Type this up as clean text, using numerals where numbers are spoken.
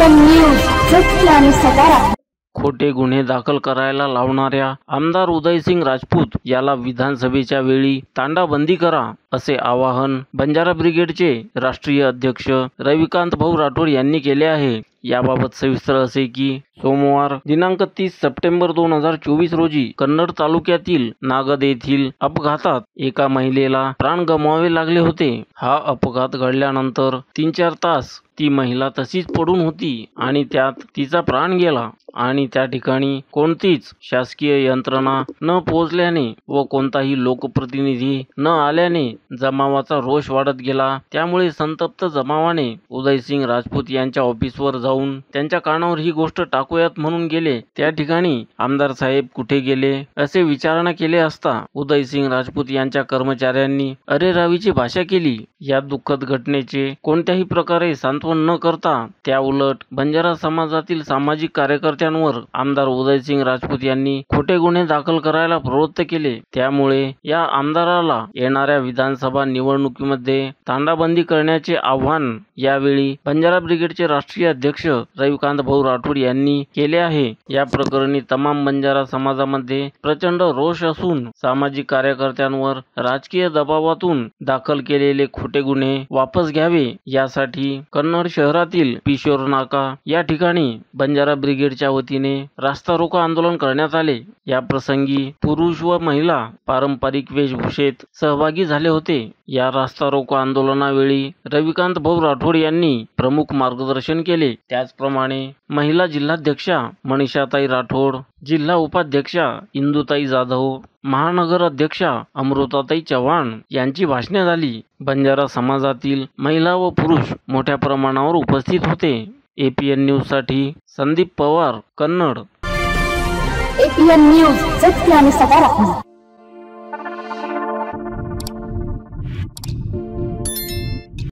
APN news सत्य आणि सकारात्मक। खोटे गुन्हे दाखल करायला लावणाऱ्या आमदार उदयसिंग राजपूत याला विधानसभेच्या वेळी तांडाबंदी करा असे आवाहन बंजारा ब्रिगेडचे राष्ट्रीय अध्यक्ष रविकांत भाऊ राठोड यांनी केले आहे। याबाबत सविस्तर असे की सोमवार दिनांक 30 सप्टेंबर 2024 रोजी कन्नड तालुक्यातील नागद येथील अपघातात एका महिलेला प्राण गमवावे लागले होते। हा अपघात घडल्यानंतर 3-4 तास ती महिला तशीच पडून होती आणि त्यात तिचा प्राण गेला आणि त्या ठिकाणी कोणतीच शासकीय यंत्रणा न पोहोचल्याने व कोणताही लोकप्रतिनिधी न आल्याने जमावाचा रोष वाढत गेला। त्यामुळे संतप्त जमावाने उदयसिंग राजपूत यांच्या ऑफिसवर जाऊन त्यांच्या कानावर ही गोष्ट टाकूयात म्हणून गेले। त्या ठिकाणी आमदार साहेब कुठे गेले असे विचारणा केले असता उदयसिंग राजपूत यांच्या कर्मचाऱ्यांनी अरेरावीची भाषा केली। या दुःखद घटनेचे कोणत्याही प्रकारे सांत्वन न करता त्याउलट बंजारा समाजातील सामाजिक कार्यकर्त्यांवर आमदार उदयसिंग राजपूत यांनी खोटे गुन्हे दाखल करायला प्रवृत्त केले। त्यामुळे या आमदाराला येणाऱ्या विधानसभा निवडणुकीमध्ये तांडाबंदी करण्याचे आव्हान यावेळी बंजारा ब्रिगेडचे राष्ट्रीय अध्यक्ष रविकांत भाऊ राठोड यांनी केले आहे। या प्रकरणी तमाम बंजारा समाजामध्ये प्रचंड रोष असून सामाजिक कार्यकर्त्यांवर राजकीय दबावातून दाखल केलेले खोटे गुन्हे वापस घ्यावे यासाठी कन्नड शहरातील पिशोर नाका या ठिकाणी बंजारा ब्रिगेडच्या वतीने रास्ता रोको आंदोलन करण्यात आले। या प्रसंगी पुरुष व महिला पारंपरिक वेशभूषेत सहभागी झाले होते। या रास्ता रोको आंदोलनावेळी रविकांत भाऊ राठोड यांनी प्रमुख मार्गदर्शन केले। त्याचप्रमाणे महिला जिल्हाध्यक्षा मनीषाताई राठोड, जिल्हा उपाध्यक्षा इंदुताई जाधव, महानगर अध्यक्षा अमृताताई चव्हाण यांची भाषणे झाली। बंजारा समाजातील महिला व पुरुष मोठ्या प्रमाणावर उपस्थित होते। एपीएन न्यूज साठी संदीप पवार, कन्नड। एपीएन न्यूज सत्य आणि सकारात्मक।